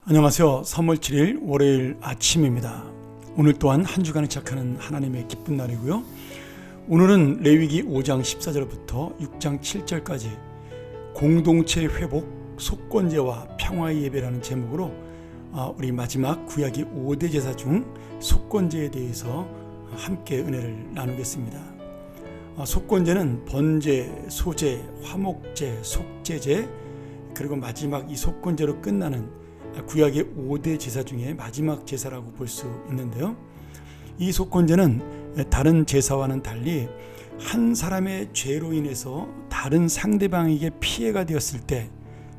안녕하세요. 3월 7일 월요일 아침입니다. 오늘 또한 한 주간을 시작하는 하나님의 기쁜 날이고요. 오늘은 레위기 5장 14절부터 6장 7절까지 공동체 회복, 속건제와 평화의 예배라는 제목으로 우리 마지막 구약의 5대 제사 중 속건제에 대해서 함께 은혜를 나누겠습니다. 속건제는 번제, 소제, 화목제, 속제제, 그리고 마지막 이 속건제로 끝나는 구약의 5대 제사 중에 마지막 제사라고 볼 수 있는데요. 이 속건제는 다른 제사와는 달리 한 사람의 죄로 인해서 다른 상대방에게 피해가 되었을 때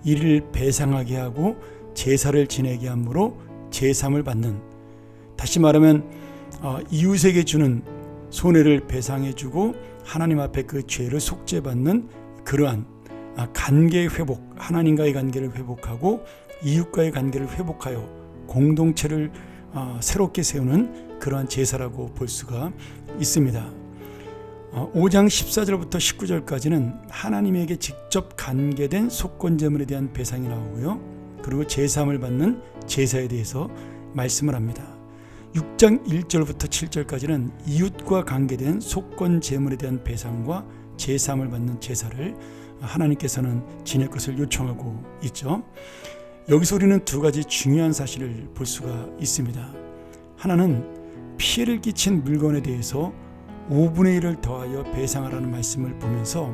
이를 배상하게 하고 제사를 지내게 함으로 제삼을 받는, 다시 말하면 이웃에게 주는 손해를 배상해주고 하나님 앞에 그 죄를 속죄받는 그러한 관계 회복, 하나님과의 관계를 회복하고 이웃과의 관계를 회복하여 공동체를 새롭게 세우는 그러한 제사라고 볼 수가 있습니다. 5장 14절부터 19절까지는 하나님에게 직접 관계된 속건제물에 대한 배상이 나오고요. 그리고 제사함을 받는 제사에 대해서 말씀을 합니다. 6장 1절부터 7절까지는 이웃과 관계된 속건제물에 대한 배상과 제사함을 받는 제사를 하나님께서는 지낼 것을 요청하고 있죠. 여기서 우리는 두 가지 중요한 사실을 볼 수가 있습니다. 하나는 피해를 끼친 물건에 대해서 5분의 1을 더하여 배상하라는 말씀을 보면서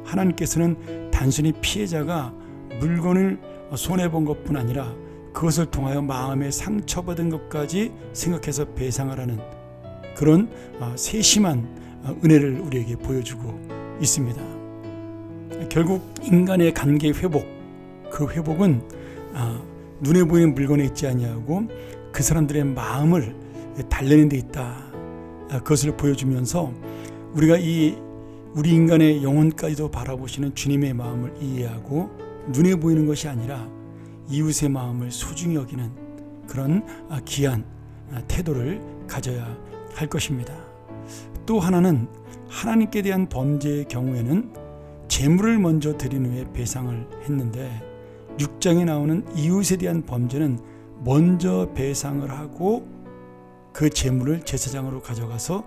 하나님께서는 단순히 피해자가 물건을 손해본 것뿐 아니라 그것을 통하여 마음에 상처받은 것까지 생각해서 배상하라는 그런 세심한 은혜를 우리에게 보여주고 있습니다. 결국 인간의 관계 회복, 그 회복은 눈에 보이는 물건에 있지 아니하고 그 사람들의 마음을 달래는 데 있다. 그것을 보여주면서 우리가 우리 인간의 영혼까지도 바라보시는 주님의 마음을 이해하고 눈에 보이는 것이 아니라 이웃의 마음을 소중히 여기는 그런 귀한 태도를 가져야 할 것입니다. 또 하나는 하나님께 대한 범죄의 경우에는 제물을 먼저 드린 후에 배상을 했는데 6장에 나오는 이웃에 대한 범죄는 먼저 배상을 하고 그 제물을 제사장으로 가져가서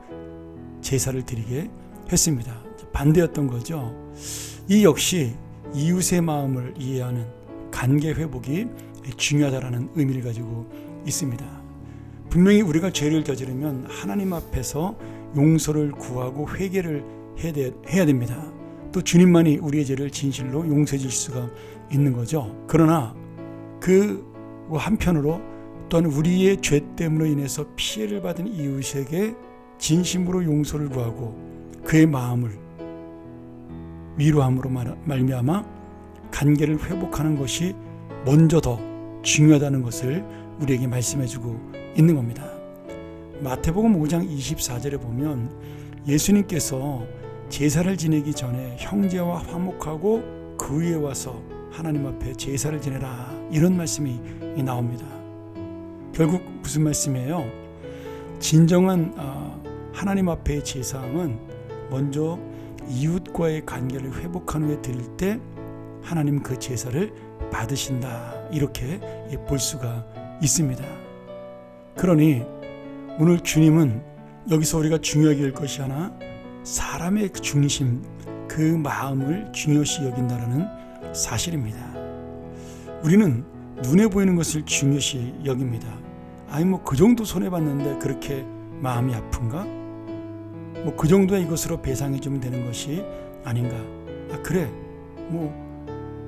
제사를 드리게 했습니다. 반대였던 거죠. 이 역시 이웃의 마음을 이해하는 관계 회복이 중요하다는 의미를 가지고 있습니다. 분명히 우리가 죄를 저지르면 하나님 앞에서 용서를 구하고 회개를 해야 됩니다. 또 주님만이 우리의 죄를 진실로 용서해 줄 수가 있는 거죠. 그러나 그 한편으로 또한 우리의 죄 때문에 인해서 피해를 받은 이웃에게 진심으로 용서를 구하고 그의 마음을 위로함으로 말미암아 관계를 회복하는 것이 먼저 더 중요하다는 것을 우리에게 말씀해주고 있는 겁니다. 마태복음 5장 24절에 보면 예수님께서 제사를 지내기 전에 형제와 화목하고 그 위에 와서 하나님 앞에 제사를 지내라, 이런 말씀이 나옵니다. 결국 무슨 말씀이에요? 진정한 하나님 앞의 제사함은 먼저 이웃과의 관계를 회복한 후에 드릴 때 하나님 그 제사를 받으신다, 이렇게 볼 수가 있습니다. 그러니 오늘 주님은 여기서 우리가 중요하게 할 것이 하나, 사람의 중심, 그 마음을 중요시 여긴다라는 사실입니다. 우리는 눈에 보이는 것을 중요시 여깁니다. 그 정도 손해봤는데 그렇게 마음이 아픈가? 그 정도의 이것으로 배상해 주면 되는 것이 아닌가? 그래,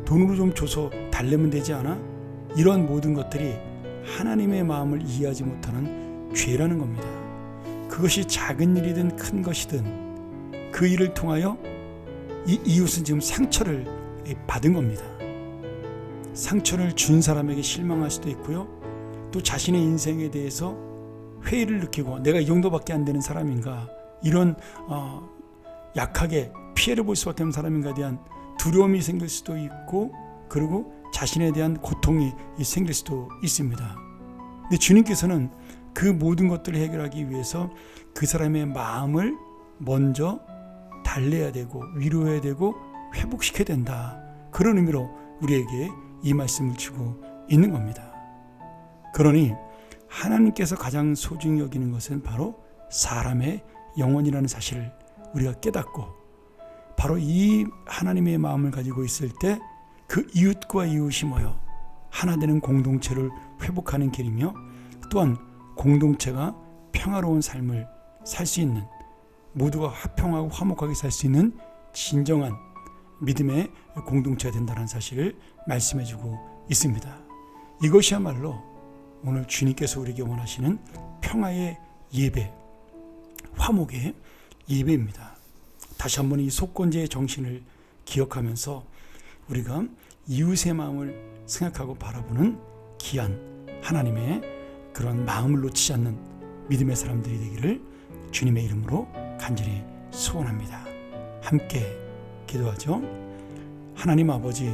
돈으로 좀 줘서 달래면 되지 않아? 이런 모든 것들이 하나님의 마음을 이해하지 못하는 죄라는 겁니다. 그것이 작은 일이든 큰 것이든 그 일을 통하여 이 이웃은 지금 상처를 받은 겁니다. 상처를 준 사람에게 실망할 수도 있고요. 또 자신의 인생에 대해서 회의를 느끼고 내가 이 정도밖에 안 되는 사람인가, 이런 약하게 피해를 볼 수밖에 없는 사람인가에 대한 두려움이 생길 수도 있고, 그리고 자신에 대한 고통이 생길 수도 있습니다. 근데 주님께서는 그 모든 것들을 해결하기 위해서 그 사람의 마음을 먼저 달래야 되고 위로해야 되고 회복시켜야 된다, 그런 의미로 우리에게 이 말씀을 주고 있는 겁니다. 그러니 하나님께서 가장 소중히 여기는 것은 바로 사람의 영혼이라는 사실을 우리가 깨닫고, 바로 이 하나님의 마음을 가지고 있을 때 그 이웃과 이웃이 모여 하나 되는 공동체를 회복하는 길이며, 또한 공동체가 평화로운 삶을 살 수 있는, 모두가 화평하고 화목하게 살 수 있는 진정한 믿음의 공동체가 된다는 사실을 말씀해주고 있습니다. 이것이야말로 오늘 주님께서 우리에게 원하시는 평화의 예배, 화목의 예배입니다. 다시 한번 이 속건제의 정신을 기억하면서 우리가 이웃의 마음을 생각하고 바라보는 귀한 하나님의 그런 마음을 놓치지 않는 믿음의 사람들이 되기를 주님의 이름으로 간절히 소원합니다. 함께 기도하죠. 하나님 아버지,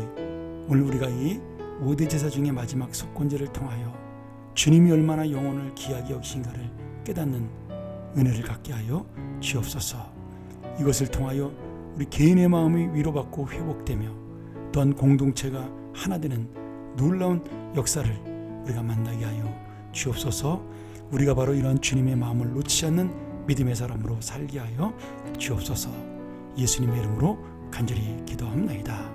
오늘 우리가 이 5대 제사 중에 마지막 속건제를 통하여 주님이 얼마나 영혼을 귀하게 여기신가를 깨닫는 은혜를 갖게 하여 주옵소서. 이것을 통하여 우리 개인의 마음이 위로받고 회복되며, 또한 공동체가 하나 되는 놀라운 역사를 우리가 만나게 하여 주옵소서. 우리가 바로 이러한 주님의 마음을 놓치지 않는 믿음의 사람으로 살게 하여 주옵소서. 예수님의 이름으로 간절히 기도합나이다.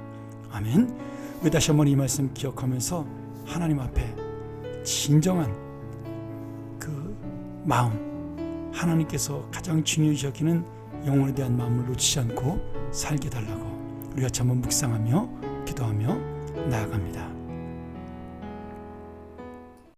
아멘. 우리 다시 한번 이 말씀 기억하면서 하나님 앞에 진정한 그 마음, 하나님께서 가장 중요시 여기는 영혼에 대한 마음을 놓치지 않고 살게 달라고 우리가 한번 묵상하며 기도하며 나아갑니다.